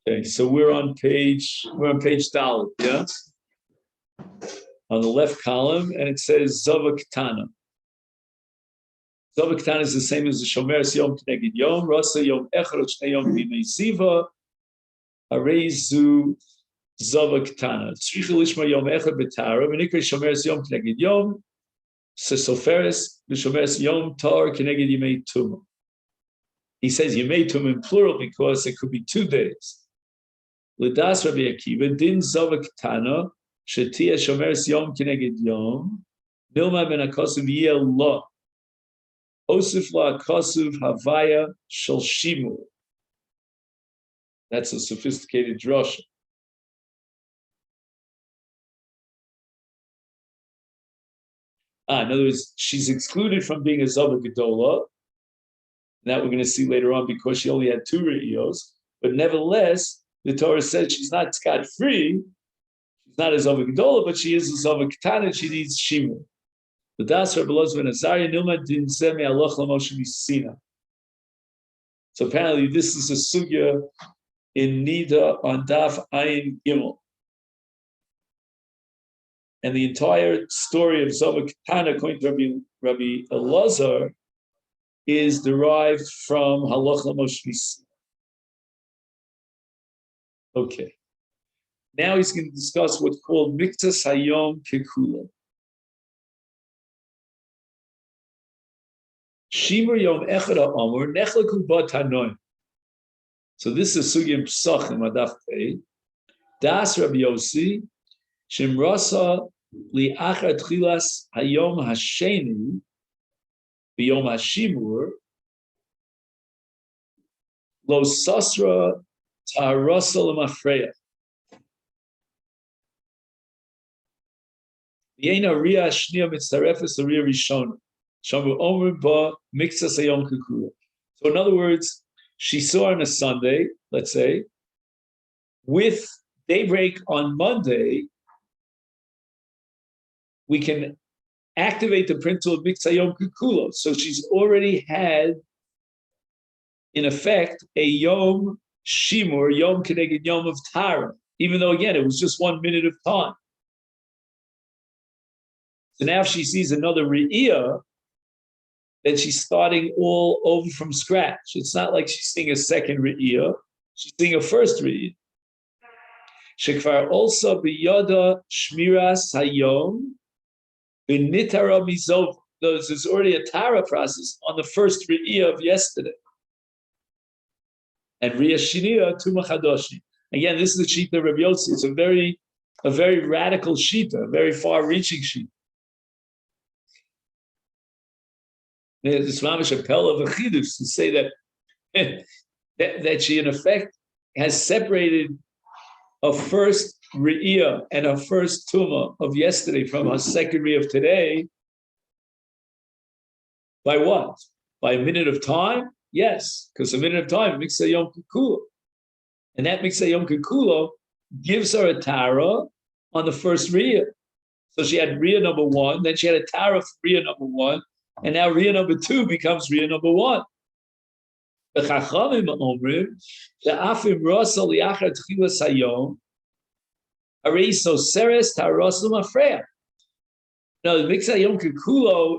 Okay, so we're on page Dalit, yeah? On the left column, and it says Zava Ketana. Zava Ketana is the same as the Shomer Yom Keneged Yom, Rasa Yom Echad Shnei Yom Bimei Ziva, Areizu Zava Ketana. Tzricha Lishma Yom Echad Betara, V'nikra Shomer Yom Keneged Yom, Sesoferes, V'Shomer Yom Tar Keneged Yimei Tumah. He says Yimei Tumah in plural because it could be 2 days. L'das Rabbi Akiva, Din Zava Ketana, Shetia Shomer Yom Keneged Yom, Nilma Ben HaKosuv Yeh Lo. Osif la Kosuv Havaya Shel Shimur. That's a sophisticated drasha. In other words, she's excluded from being a Zava Gedola. That we're going to see later on because she only had 2 re'iyos. But nevertheless, the Torah said she's not scot-free. She's not a Zava Gedola, but she is a Zava Ketana. She needs Shimur. The Das Rabbi Elazar ben Azariah Nilma Din Zeh Me'aloch L'Moshe Misina. So apparently, this is a sugya in Niddah on Daf Ayin Gimel. And the entire story of Zava Ketana, according to Rabbi Elazar, is derived from Halacha Moshe Misina. Okay. Now he's going to discuss what's called Miktas Hayom Kekula. Shimur Yom Echad HaOmer Nechlaku Ba Tanoim. So this is Sugya Psachim Adaf Pei. Das Rabbi Yossi Shimrasa Li'achar Tchilas Hayom Hasheni B'Yom Hashimur Lo Sasra Ta'arasa L'Mafreya V'yeina Ria Shnia Mitzarefes Ria Rishona Shamu Omer Ba Miktas Hayom Kekula. So in other words, she saw on a Sunday, let's say, with daybreak on Monday, we can activate the principle of Miktas Hayom Kekula. So she's already had, in effect, a Yom Shimur, Yom Keneged Yom of Tara, even though, again, it was just 1 minute of time. So now if she sees another Re'iyah, then she's starting all over from scratch. It's not like she's seeing a second Re'iyah, she's seeing a first Re'iyah. Shekvar also biyada shmiras hayom b'nitara mizov. There's already a Tara process on the first Re'iyah of yesterday. And Re'iyah Shiniya Tumah Chadoshi. Again, this is the Shita of Rabbi Yossi. It's a very radical Shita, a very far-reaching Shita. There's mamish a pel of a chiddush to say that she in effect has separated a first re'iyah and a first tumah of yesterday from her second re'iyah of today. By what? By a minute of time? Yes, because a minute of time makes a yom kekulo, and that makes a yom kekulo gives her a tara on the first re'iyah. So she had re'iyah number 1, then she had a tara for re'iyah number 1. And now Riyah number 2 becomes Riyah number 1. The Chachamim Omrim, the Afim Rasa Liachar Tchilas Hayom, Areiso Seres Tarosum Afreya. Now, the Miktas Hayom Kekulo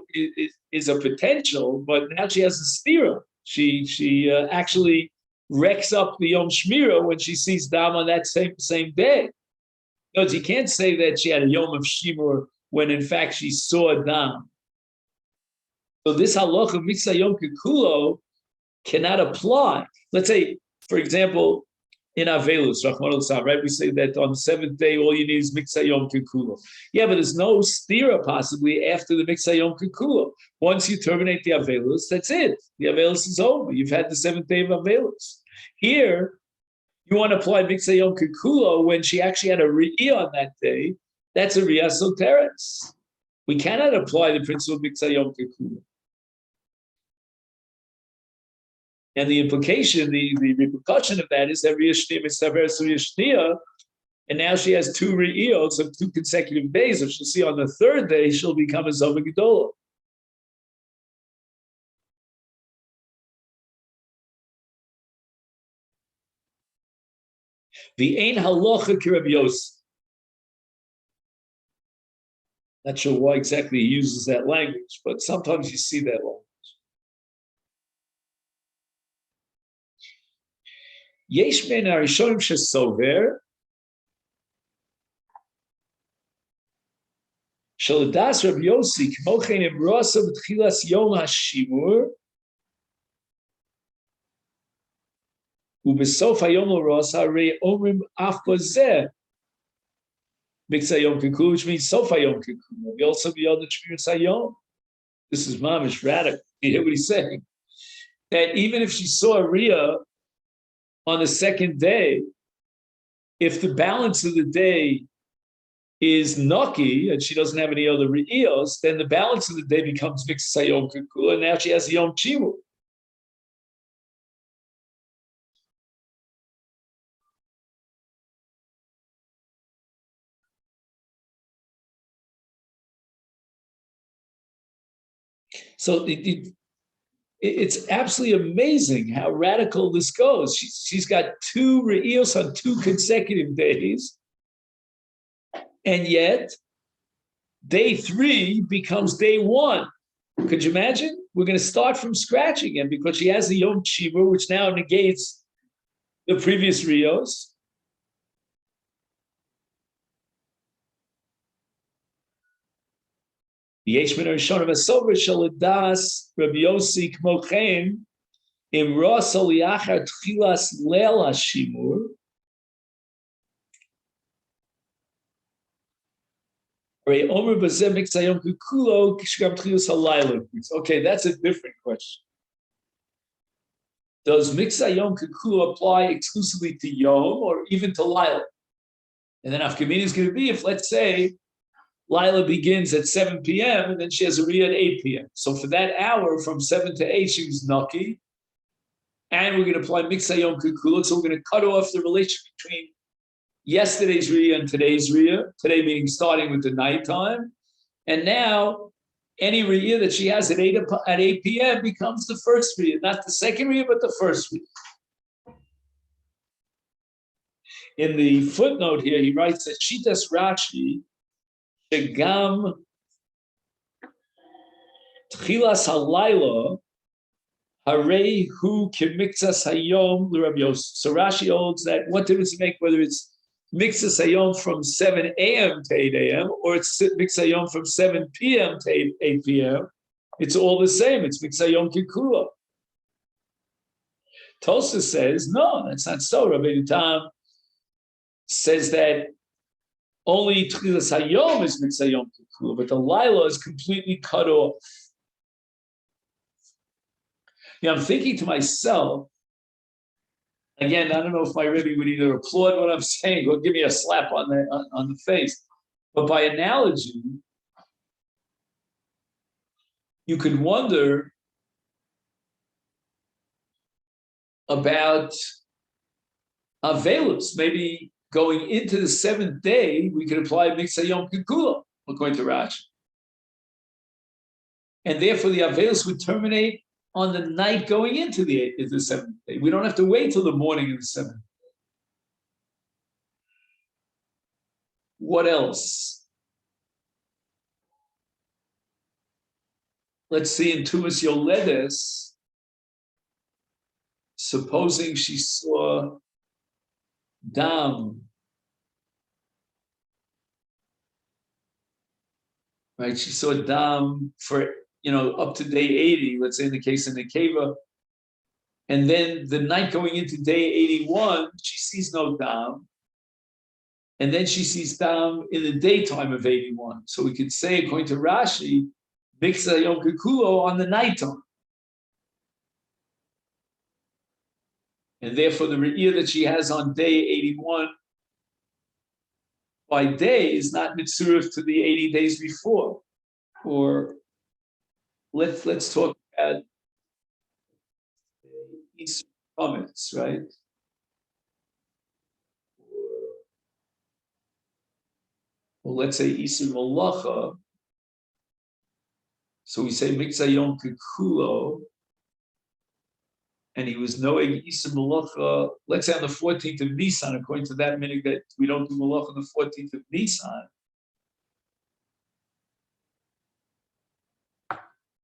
is a potential, but now she has a stira. She actually wrecks up the Yom Shmira when she sees Dam on that same day. No, you can't say that she had a Yom of Shimur when in fact she saw Dam. So this halacha Miktas Hayom Kekulo cannot apply. Let's say, for example, in Avelus, right? We say that on the 7th day, all you need is Miktas Hayom Kekulo. Yeah, but there's no stira possibly after the Miktas Hayom Kekulo. Once you terminate the Avelus, that's it. The Avelus is over. You've had the 7th day of Avelus. Here, you want to apply Miktas Hayom Kekulo when she actually had a Re'iyah on that day. That's a Re'iyah Soteres. We cannot apply the principle of Miktas Hayom Kekulo. And the implication, the repercussion of that is that Riyah Shniya is Taveres Riyah Shniya, and now she has 2 Re'iyos of 2 consecutive days. If she'll see on the 3rd day, she'll become a Zava Gedola. The ein halacha ki Rabbi Yossi. Not sure why exactly he uses that language, but sometimes you see that language. Yesh men harishonim shesover shaladas Rabbi Yossi kmochen imrasa b'tchilas yom hashimur ubesof hayom l'rasa rei omrim af bazeh miksa yom kikul, which means sof hayom kikul. We also be on the Shmiras Hayom. This is mamish radical. You hear what he's saying? That even if she saw a Riyah on the second day, if the balance of the day is Naki and she doesn't have any other Riyos, then the balance of the day becomes Miksa Yom Kikul, and now she has Yom Chimu. So it's absolutely amazing how radical this goes. She's got two Riyos on 2 consecutive days, and yet day 3 becomes day 1. Could you imagine? We're going to start from scratch again because she has the Yom Chiva, which now negates the previous Riyos. Yesh min harishonim hasover shaladas Rabbi Yossi kmochen imras liachar tchilas leil hashimur. Okay, that's a different question. Does Miksa Yom Kikulo apply exclusively to Yom or even to Laila? And then Afkamina is going to be if, let's say, Laila begins at 7 p.m. and then she has a Riyah at 8 p.m. So for that hour from 7 to 8, she was Naki. And we're going to apply Miksa Yom Kikulo. So we're going to cut off the relationship between yesterday's Riyah and today's Riyah. Today meaning starting with the nighttime. And now any Riyah that she has at 8 p.m. becomes the first Riyah, not the second Riyah, but the first Riyah. In the footnote here, he writes that Shitas Rashi, Shegam Tchilas Halayla, Harei Hu Kimixas Hayom L'Rabbi Yossi. So Rashi holds that what difference it make whether it's Mixas Hayom from 7 a.m. to 8 a.m. or it's Mixas Hayom from 7 p.m. to 8 p.m. It's all the same. It's Mixas Hayom Kikula. Tosa says, no, that's not so. Rabbi Tam says that only Tchilas Hayom is Mixas Hayom Kikula, but the Laila is completely cut off. I'm thinking to myself, again, I don't know if my Rebbe would either applaud what I'm saying or give me a slap on the face. But by analogy, you could wonder about Avelus. Maybe going into the 7th day, we could apply Miksa Yom Kikula, according to Rashi. And therefore, the Avelus would terminate on the night going into the 7th day. We don't have to wait till the morning of the 7th day. What else? Let's see in Tumas Yoledes, supposing she saw Dam, right? She saw Dam for up to day 80, let's say in the case of Nekeva. And then the night going into day 81, she sees no Dam. And then she sees Dam in the daytime of 81. So we could say, according to Rashi, Miksa Yom Kikulo on the nighttime. And therefore the Re'iyah that she has on day 81 by day is not mitzurif to the 80 days before. Or let's talk about Easter comments, right? Well, let's say Easter Malacha. So we say Miksa Yom Kikulo and he was knowing Isa Malacha, let's say on the 14th of Nisan, according to that minute that we don't do Malacha on the 14th of Nisan.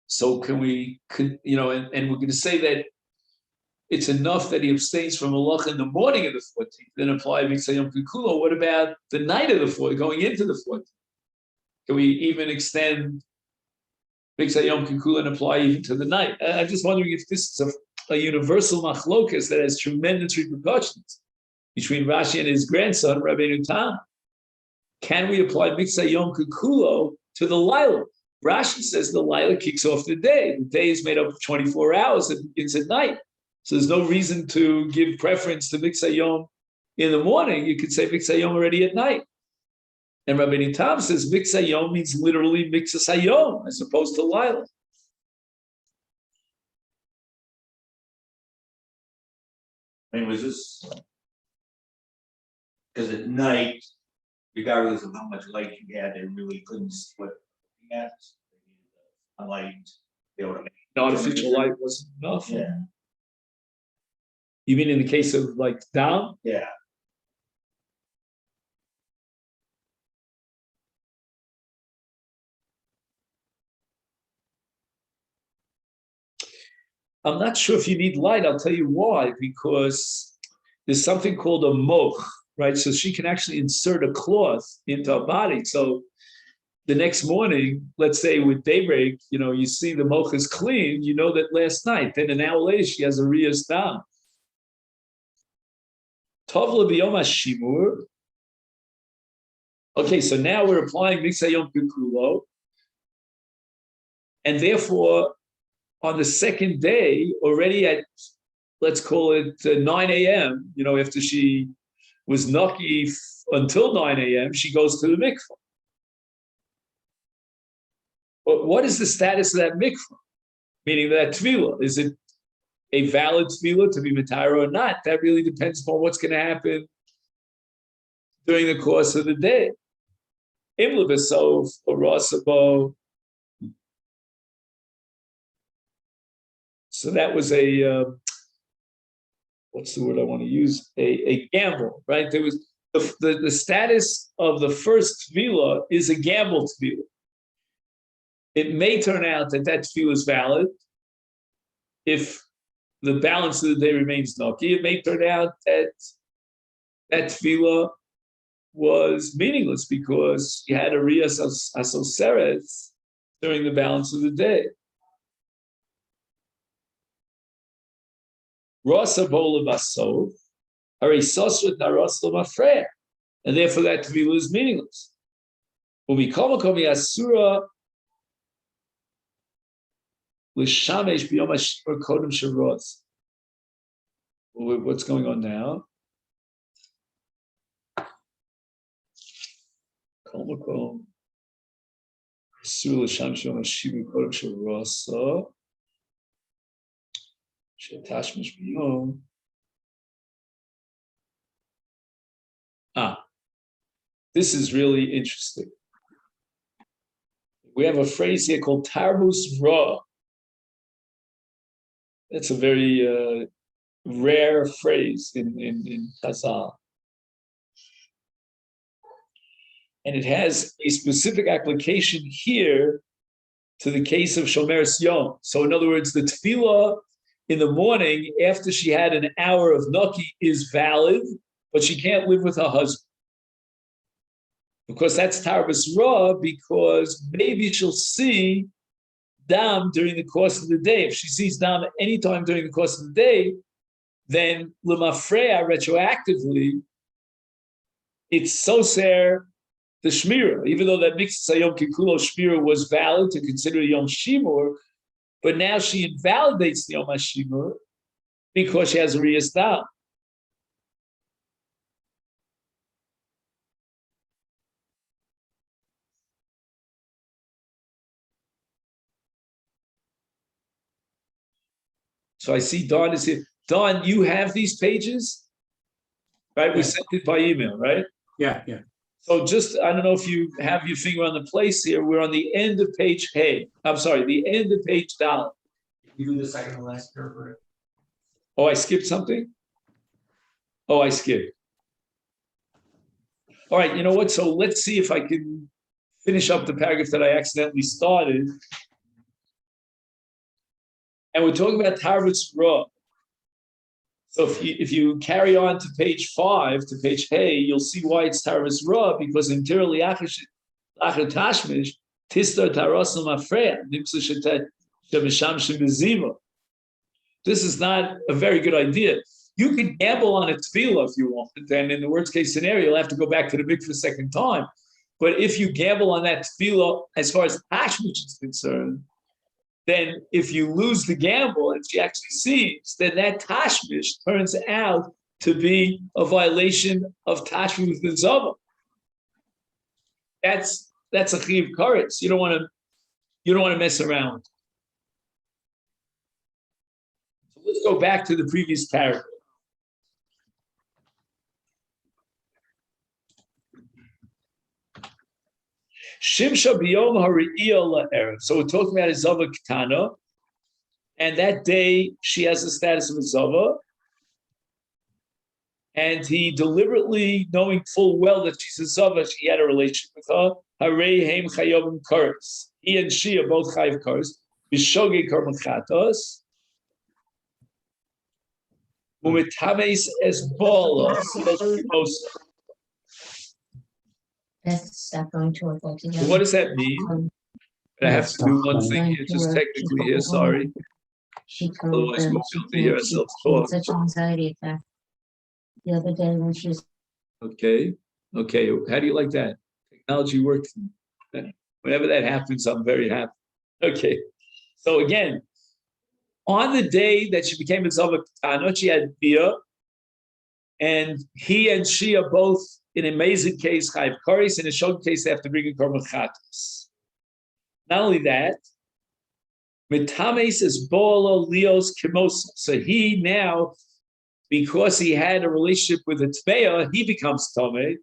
So can we, and we're going to say that it's enough that he abstains from Malacha in the morning of the 14th, then apply Mitzvah Yom Kikulo. What about the night of the 14th, going into the 14th? Can we even extend Mitzvah Yom Kikulo and apply even to the night? I'm just wondering if this is a universal machlokas that has tremendous repercussions between Rashi and his grandson, Rabbeinu Tam. Can we apply Mitzvah Yom Kikulo to the Laila? Rashi says the Laila kicks off the day. The day is made up of 24 hours and begins at night. So there's no reason to give preference to Mitzvah Yom in the morning. You could say Mitzvah Yom already at night. And Rabbeinu Tam says Mitzvah Yom means literally Mitzvah Yom as opposed to Laila. I mean, was this because at night, regardless of how much light you had, they really couldn't see what looking at. They needed the light, they were Artificial light wasn't enough. Yeah. You mean in the case of like down? Yeah. I'm not sure if you need light. I'll tell you why. Because there's something called a moch, right? So she can actually insert a cloth into her body. So the next morning, let's say with daybreak, you see the moch is clean. You know that last night. Then an hour later, she has a riyas down. Tovla b'yom hashimur. Okay, so now we're applying Mitzvah Yom Kikulo, and therefore, on the second day, already at, let's call it 9 a.m., after she was Naki until 9 a.m., she goes to the mikvah. But what is the status of that mikvah? Meaning that tefillah, is it a valid tefillah to be mitara or not? That really depends upon what's going to happen during the course of the day. Imla b'sof or rasabo. So that was what's the word I want to use? A gamble, right? There was the status of the first tefillah is a gamble tefillah. It may turn out that tefillah is valid if the balance of the day remains naki. It may turn out that tefillah was meaningless because you had a riyas asoseret during the balance of the day. Rasa bola basov, harisosra darasla mafreya, and therefore that tefillah is meaningless. Umikomakomi asura l'shamesh b'yom hashivur kodem sharos. What's going on now? Komakom asura l'shamesh b'yom hashivur kodem sharos. This is really interesting. We have a phrase here called tarbus ra. It's a very rare phrase in Chazal. And it has a specific application here to the case of Shomeres Yom. So in other words, the tefillah in the morning, after she had an hour of Naki, is valid, but she can't live with her husband. Because that's Tarbas Ra, because maybe she'll see Dam during the course of the day. If she sees Dam anytime during the course of the day, then Lemafreya, retroactively, it's Soser the Shmira, even though that Mitzvah Yom Kikulo Shmira was valid to consider Yom Shimur, but now she invalidates the Yom HaShimur because she has a Riyas Dam. So I see Don is here. Don, you have these pages? Right? Yeah. We sent it by email, right? Yeah. So just, I don't know if you have your finger on the place here. We're on the end of page the end of page Dal. You do the second to last paragraph. Oh, I skipped something? Oh, I skipped. All right, you know what? So let's see if I can finish up the paragraph that I accidentally started. And we're talking about Tarvitz Ra. So if you carry on to page 5, to page Hey, you'll see why it's Tarvitz Ra, because in Tirli Tashmish, Tistar Tarasim Afreya, Nimsa Shemisham Shemiziva. This is not a very good idea. You can gamble on a tefillah if you want, and in the worst case scenario, you'll have to go back to the mikveh a second time. But if you gamble on that tefillah, as far as Tashmish is concerned, then if you lose the gamble and she actually sees, then that Tashmish turns out to be a violation of Tashmish with Zava. That's a chiv karetz. You don't want to mess around. So let's go back to the previous paragraph. Shimsha biyom hari'iyah la'erev. So we're talking about a zava ketana, and that day she has the status of a zava, and he deliberately, knowing full well that she's a zava, he had a relationship with her. Harei heim chayovim kares. He and she are both chayiv kares. B'shogei karban chatos. Umitames es bala. That's going to work together. What does that mean? I have to do one thing here, just technically here, sorry. Otherwise we'll be able to hear ourselves talk. Such an anxiety attack the other day when she was. Okay. How do you like that? Technology works. Whenever that happens, I'm very happy. Okay. So again, on the day that she became a Zava Ketana, she had Bia, and he and she are both, in an amazing case, Chayiv Kares. In a short case, they have to bring in Korban Chatos. Not only that, Mitames is Bola Leos Kimosa. So he now, because he had a relationship with a Tveya, he becomes Tomei.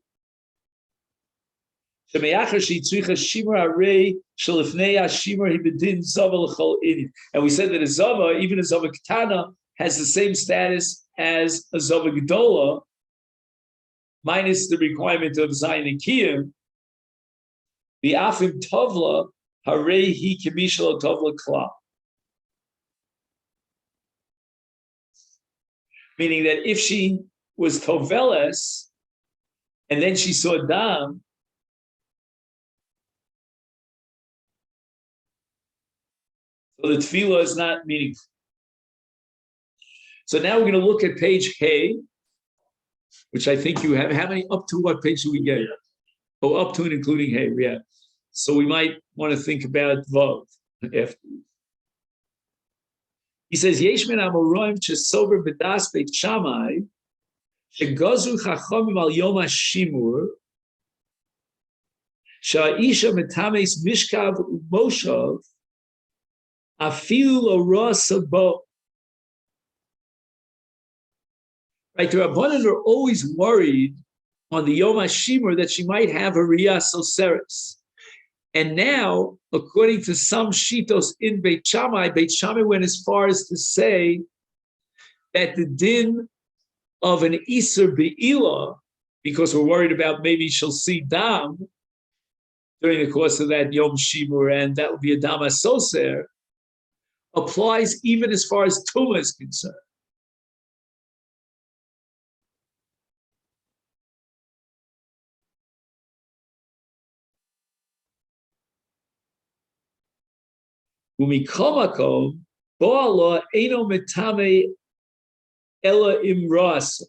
And we said that a Zava, even a Zava Ketana, has the same status as a Zava Gedola, minus the requirement of Zayin and Kiyim. The Afim Tovla, Harei Hi Kimishal Tovla Kla. Meaning that if she was Toveles, and then she saw Dam, so the tefillah is not meaningful. So now we're going to look at page Hey, which I think you have. How many, up to what page do we get? Oh, up to and including Hey, yeah. So we might want to think about Vav after. He says, Yesh min amoraim shesober b'das beit Shammai shegazu chachamim al yom hashimur sha'isha metames mishkav umoshav afilu lo ra sabo. Right, the Rabbanan are always worried on the Yom HaShimur that she might have a Riyas Oseres. And now, according to some Shitos in Beit Shammai went as far as to say that the din of an Iser Be'ila, because we're worried about maybe she'll see Dam during the course of that Yom Shimur, and that will be a Dam HaSoser, applies even as far as Tumah is concerned. Umikomakom, Bo'ala Eino Metame Ella Imras.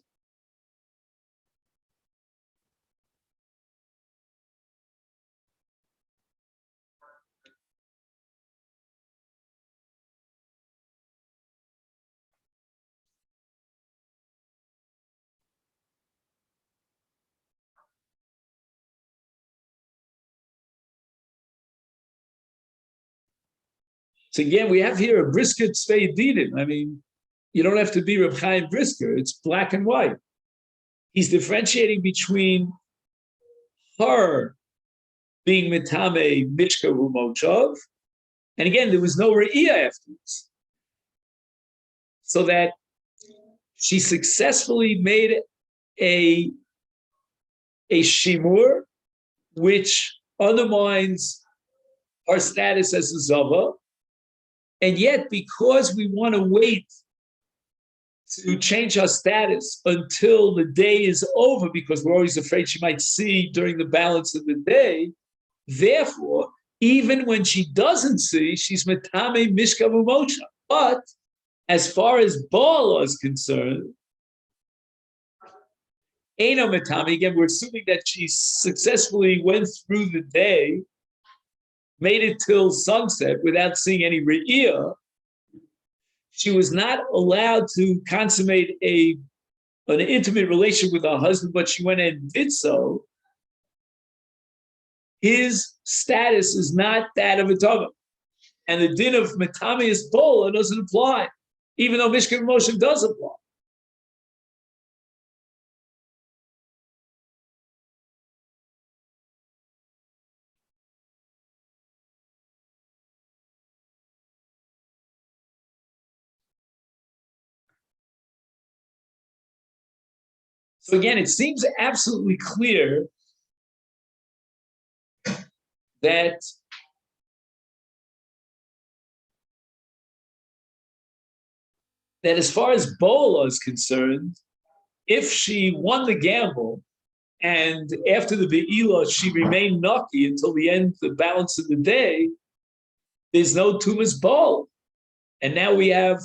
So again, we have here a brisket Tzvei Didim. I mean, you don't have to be Reb Chaim Brisker. It's black and white. He's differentiating between her being Mitame Mishka Humochov, and again, there was no Re'iyah afterwards. So that she successfully made a shimur, which undermines her status as a zava. And yet, because we want to wait to change her status until the day is over, because we're always afraid she might see during the balance of the day, therefore, even when she doesn't see, she's metame mishka v'mosha. But as far as Baal is concerned, Eino metame, again, we're assuming that she successfully went through the day, made it till sunset without seeing any re'iyah. She was not allowed to consummate an intimate relationship with her husband, but she went and did so. His status is not that of a tava. And the din of metamius bola doesn't apply, even though Mishkan Moshe does apply. So again, it seems absolutely clear that as far as Bola is concerned, if she won the gamble and after the Be'ilah she remained Naki until the end, the balance of the day, there's no Tumas Bola. And now we have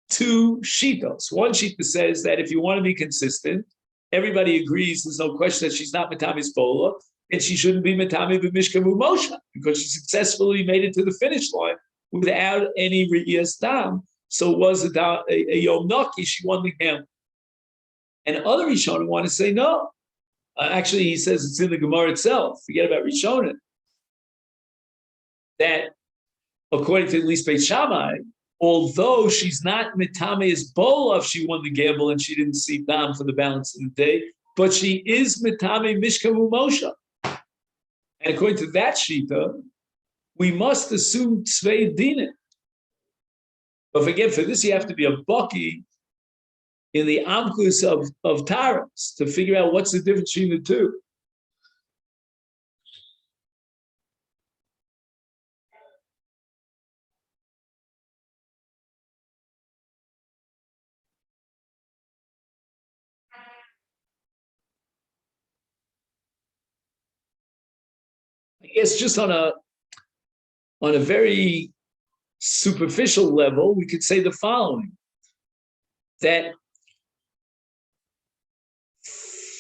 two shitos. One shita says that if you want to be consistent, everybody agrees there's no question that she's not Matamis Bola, and she shouldn't be Matami B'Mishkavu Moshe, because she successfully made it to the finish line without any Re'iyas Dam. So it was a Yom Naki, she won the gamble. And other Rishonim want to say no. Actually, he says it's in the Gemara itself. Forget about Rishonim. That according to at least Beit Shammai, although she's not Mitame's Bola if she won the gamble and she didn't see Dam for the balance of the day, but she is Mitame Mishkavu Moshe. And according to that Shita, we must assume Tzvei Dinah. But again, for this, you have to be a Baki in the Amkus of Taras to figure out what's the difference between the two. I guess just on a very superficial level, we could say the following: that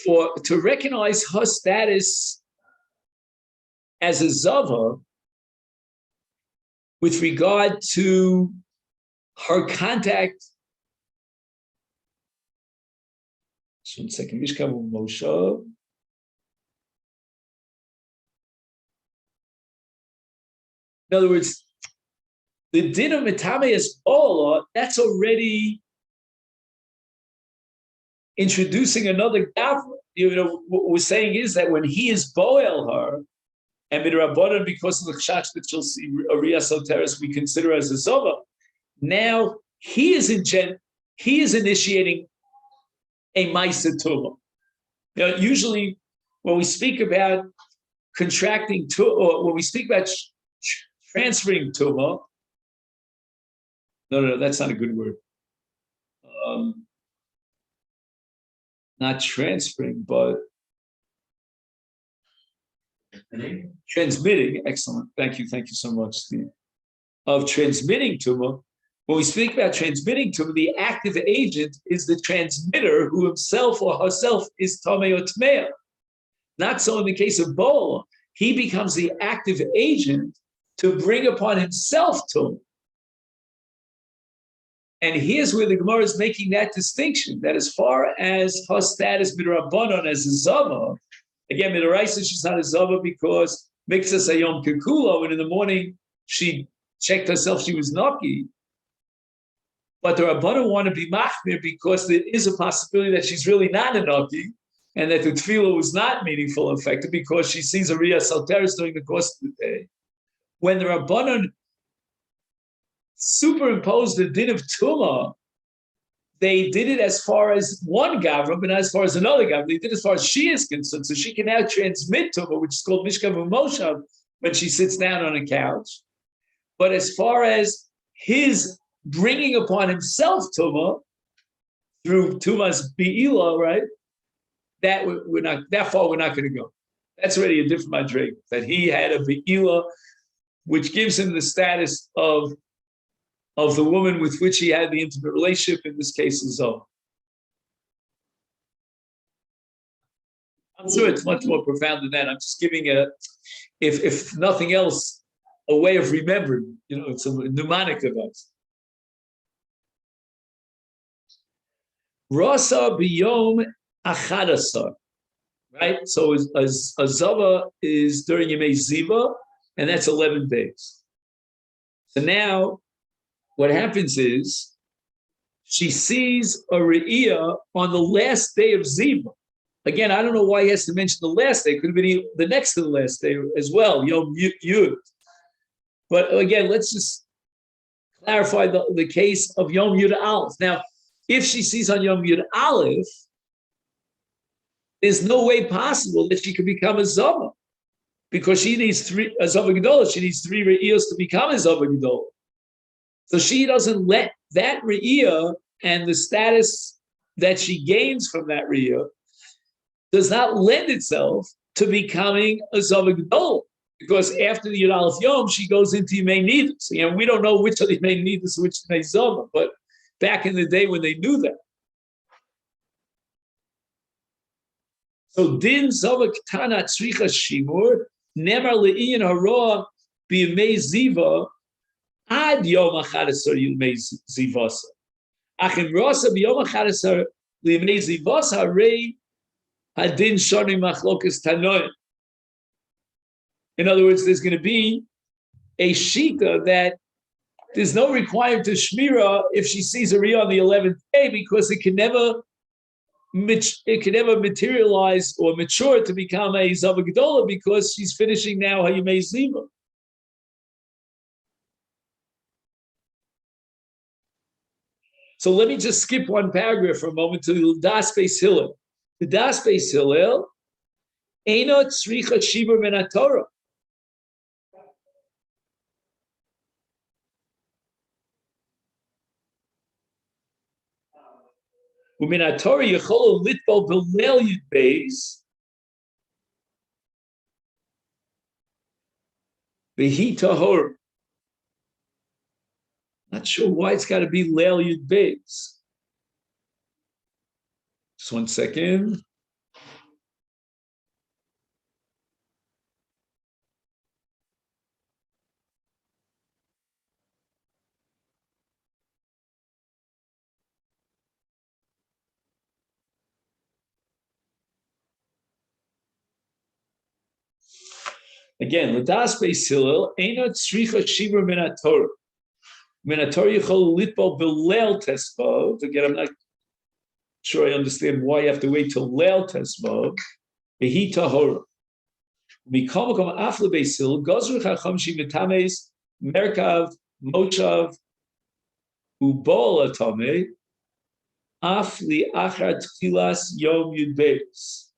to recognize her status as a zava with regard to her contact. Just 1 second, Mishkavu Moshe. In other words, the din of Mitameus Ola, that's already introducing another gavra. You know, what we're saying is that when he is boel her, and midrabanan, because of the chach that she'll see Ariya Soteris, we consider as a zova. Now he is initiating a ma'isa tumah. You know, usually when we speak about contracting or when we speak about transferring tumah, no, that's not a good word. Not transferring, but transmitting. Excellent. Thank you so much, Steve. Of transmitting tumah. When we speak about transmitting tumah, the active agent is the transmitter who himself or herself is tamei or tmeya. Not so in the case of Bola. He becomes the active agent to bring upon himself tumah. And here's where the Gemara is making that distinction, that as far as her status midrabanan as a zava, again, midaraisa she's not a zava because mixas ayom kekulo, and in the morning she checked herself, she was naki. But the Rabbanan want to be machmir because there is a possibility that she's really not a naki, and that the tefillah was not meaningful and effective because she sees a riyas salteris during the course of the day. When the Rabbanan superimposed the din of tumah, they did it as far as one Gavra, but not as far as another Gavra. They did it as far as she is concerned. So she can now transmit Tumah, which is called Mishkav Moshav, when she sits down on a couch. But as far as his bringing upon himself Tumah through Tumah's Be'ilah, right? That we're not going to go. That's already a different madrig. That he had a Be'ilah, which gives him the status of the woman with which he had the intimate relationship, in this case, his own. I'm sure it's much more profound than that. I'm just giving if nothing else, a way of remembering. It's a mnemonic device. Rasa biyom achadasar, right? So a zava is during Yemei Ziva, and that's 11 days. So now, what happens is she sees a re'iyah on the last day of Ziva. Again, I don't know why he has to mention the last day. It could have been the next to the last day as well, Yom Yud. But again, let's just clarify the case of Yom Yud Aleph. Now, if she sees on Yom Yud Aleph, there's no way possible that she could become a Zava, because she needs a Zava Gedolah. She needs 3 re'iyos to become a Zava Gedolah. So she doesn't let that re'iyah and the status that she gains from that re'iyah does not lend itself to becoming a Zava Gedolah, because after the Yud Aleph Yom, she goes into Yemei Niddah. So, we don't know which of the Yemei Niddah, which is Yemei Zava, but back in the day when they knew that. So din Zava Ketana Tzricha Shimur, Nemar Le'iyin Hara B'Yemei Ziva, Ad Yom Achadasar Yemei Zivasa. Achim Rasa B'Yom Achadasar Yemei Zivasa Rei Hadin Shani Machlokas Tanoim. In other words, there's going to be a shita that there's no requirement to shmira if she sees a riyah on the 11th day, because it can never materialize or mature to become a Zava Gedolah, because she's finishing now her Yemei Ziva. So let me just skip one paragraph for a moment to the Das Beis Hillel. The Das Beis Hillel, Eino Tzricha Shibur Min HaTorah. Umin HaTorah Yecholo Litbol B'Leil Yud Beis V'hi Tahor. Not sure why it's got to be Leil Yud Beis. Just one second. Again, L'das Beis Hillel, Eino Tzricha Shibur Min HaTorah. Min HaTorah Yichol Litbol B'Leil Tesvav. Again, I'm not sure I understand why you have to wait till Leil Tesvav. V'hi Tahora. Mikol Makom Af Beis Hillel, Gozru Chacham Shivitames Merkav Mochav Ubol Atame Af Li Achar Tchilas Yom Yud Beis.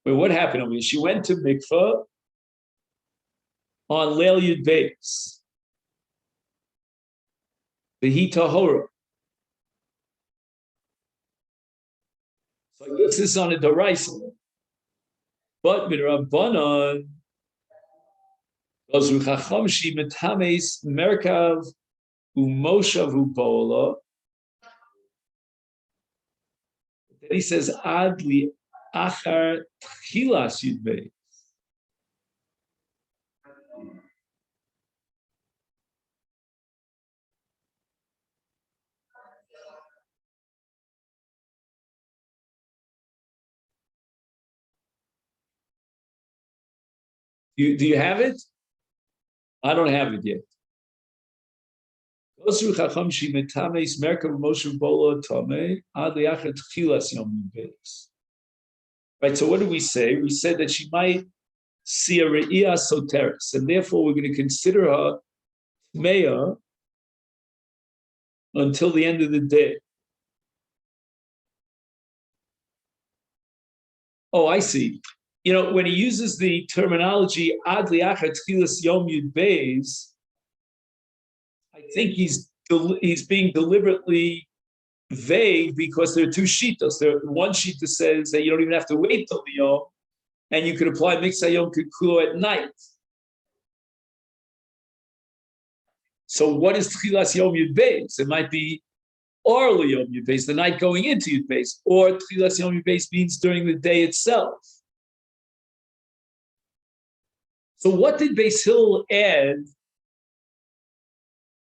But what happened? She went to mikvah on Leil Yud Beis. V'hi tahora. So I guess this is on a deraisa. But min Rabbanan, Gozru Chacham Shi Metames Merkav Umoshav Ubola. Then he says Adli Achar Tchilas Yud Beis. Do you have it? I don't have it yet. Right, so what did we say? We said that she might see a re'iyah soteris, and therefore we're going to consider her meya until the end of the day. Oh, I see. When he uses the terminology ad liachar tchilas yom yud beis, I think he's being deliberately vague because there are two shitos. One shita says that you don't even have to wait till the yom, and you could apply miksa yom kikulo at night. So what is tchilas yom yud beis? It might be or yom yud beis, the night going into yud beis, or tchilas yom yud beis means during the day itself. So what did Beis Hillel add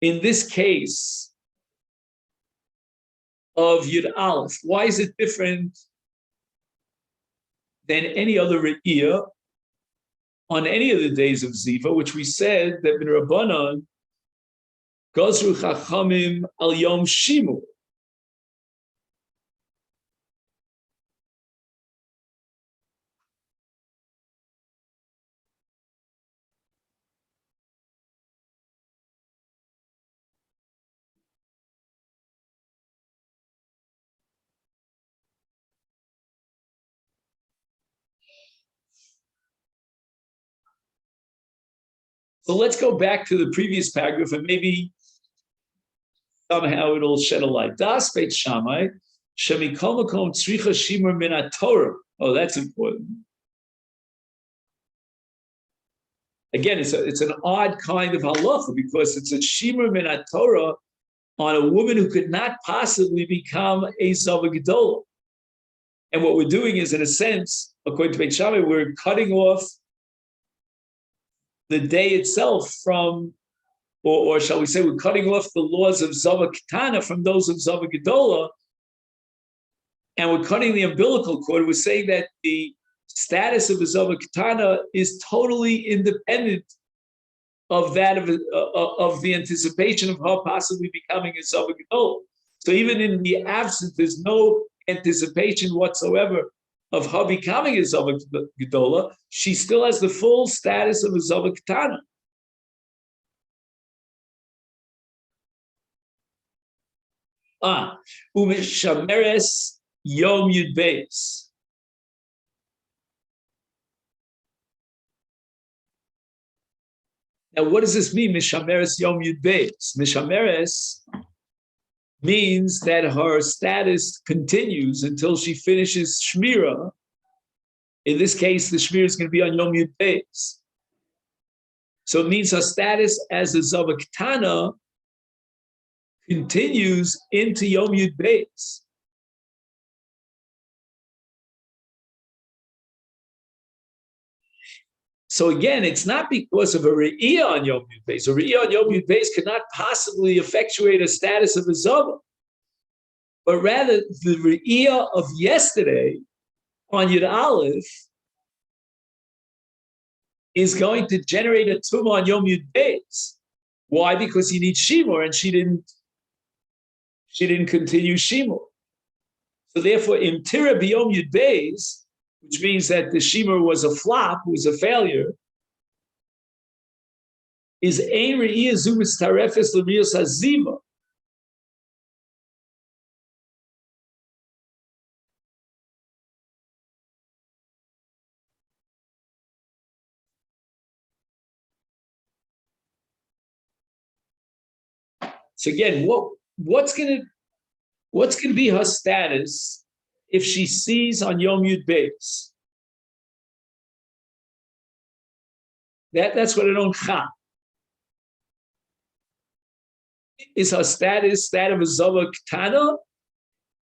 in this case of Yud Aleph? Why is it different than any other Re'iyah on any of the days of Ziva, which we said that Min Rabbanan Gazru Chachamim al Yom Shimu. So let's go back to the previous paragraph and maybe somehow it'll shed a light. Das Beit Shammai, Shemikol Makom Tzricha Shimur Min Torah. Oh, that's important. Again, it's an odd kind of halacha because it's a Shimur Min Torah on a woman who could not possibly become a Zava Gedolah. And what we're doing is, in a sense, according to Beit Shammai, we're cutting off the day itself from, or shall we say, we're cutting off the laws of Zava Ketana from those of Zava Gedolah, and we're cutting the umbilical cord. We're saying that the status of a Zava Ketana is totally independent of that of the anticipation of her possibly becoming a Zava Gedolah. So even in the absence, there's no anticipation whatsoever of her becoming a Zava Gedolah. She still has the full status of a Zava Ketana. Umishameres Yom Yud Beis. Now, what does this mean? Mishameres Yom Yud Beis. Mishameres means that her status continues until she finishes Shmira. In this case, the Shmira is going to be on Yom Yud Beis. So it means her status as a Zava Ketana continues into Yom Yud Beis. So again, it's not because of a Re'iyah on Yom Yud Beis. A Re'iyah on Yom Yud Beis cannot possibly effectuate a status of a Zava. But rather, the Re'iyah of yesterday on Yud Aleph is going to generate a Tumah on Yom Yud Beis. Why? Because he needs Shimur, and she didn't continue Shimur. So therefore, Im Tira B'Yom Yud Beis, which means that the Shimur was a flop, was a failure, is Ein Re'iyah Zu Mitztarefes L'Rios HaZiva. So again, what's going to be her status if she sees on Yom Yud Beis? That's what I don't have. Is her status that of a Zava Ketana?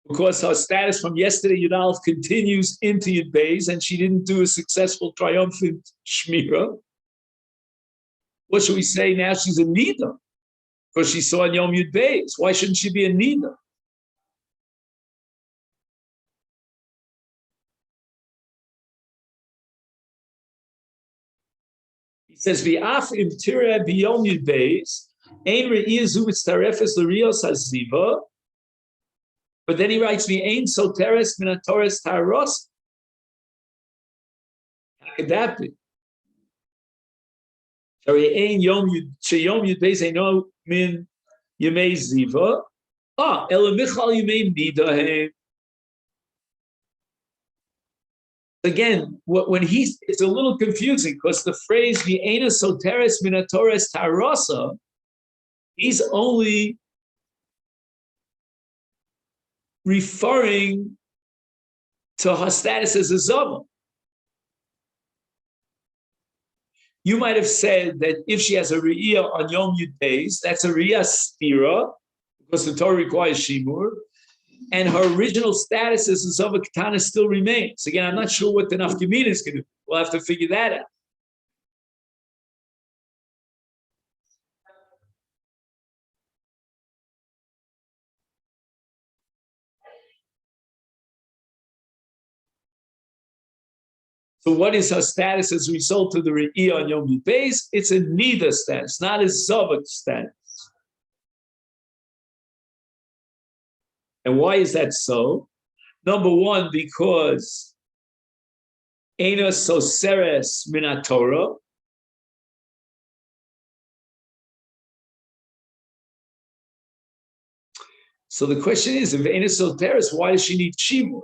Because her status from yesterday, Yud Aleph, continues into Yud Beis, and she didn't do a successful, triumphant Shmira. What should we say now? She's a Niddah, because she saw in Yom Yud Beis. Why shouldn't she be a Niddah? He says, "V'af im tira b'yom Yud Beis, ein re'iyah zu mitztarefes l'rios haziva." But then he writes, "V'ein soteres min ha'tores taros." How could that be? Shari ein yom Yud Beis eino min yemei ziva. Elamichal Yimei Niddah. Again, when it's a little confusing because the phrase "V'ena soteres minatores tarasa," he's only referring to her status as a zava. You might have said that if she has a re'iyah on Yom Yud days, that's a re'iyah stira, because the Torah requires shimur, and her original status as a zava katana still remains. Again, I'm not sure what the nafkamina is going to do. We'll have to figure that out. So what is her status as a result of the re'iyah on Yom Yud Beis? It's a Niddah status, not a Zavak status. And why is that so? Number one, because Eina Soseres Minat Torah. So the question is, if Eina Soteres, why does she need Shimur?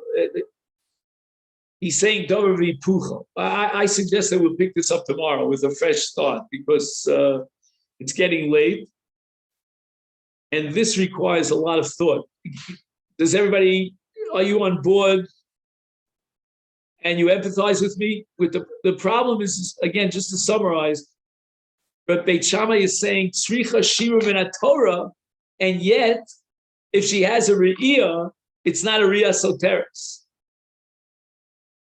He's saying Dover Vipucha. I suggest that we'll pick this up tomorrow with a fresh start because it's getting late. And this requires a lot of thought. Are you on board? And you empathize with me? With the problem is, again, just to summarize, but Beit Shammai is saying Tzricha Shira Min Torah, and yet, if she has a Re'iyah, it's not a Re'iyah Soteres.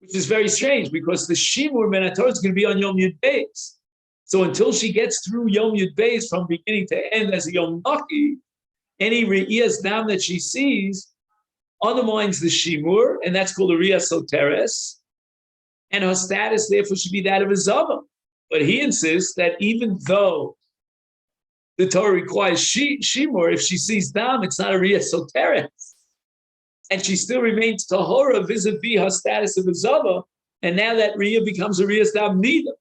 Which is very strange because the Shimur Min Torah is going to be on Yom Yud Beis. So until she gets through Yom Yud Beis from beginning to end as a Yom Naki, any Re'iyah's dam that she sees undermines the Shimur, and that's called a Re'iyah Soteres. And her status, therefore, should be that of a Zava. But he insists that even though the Torah requires Shimur, if she sees dam, it's not a Re'iyah Soteres. And she still remains tahora vis-a-vis her status of a zava, and now that riyah becomes a riyah dam niddah.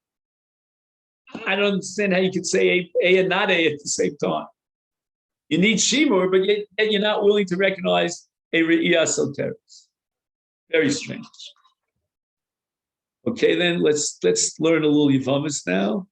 I don't understand how you could say a and not a at the same time. You need shimur, but yet you're not willing to recognize a riyah soteres. Very strange. Okay, then let's learn a little Yavamis now.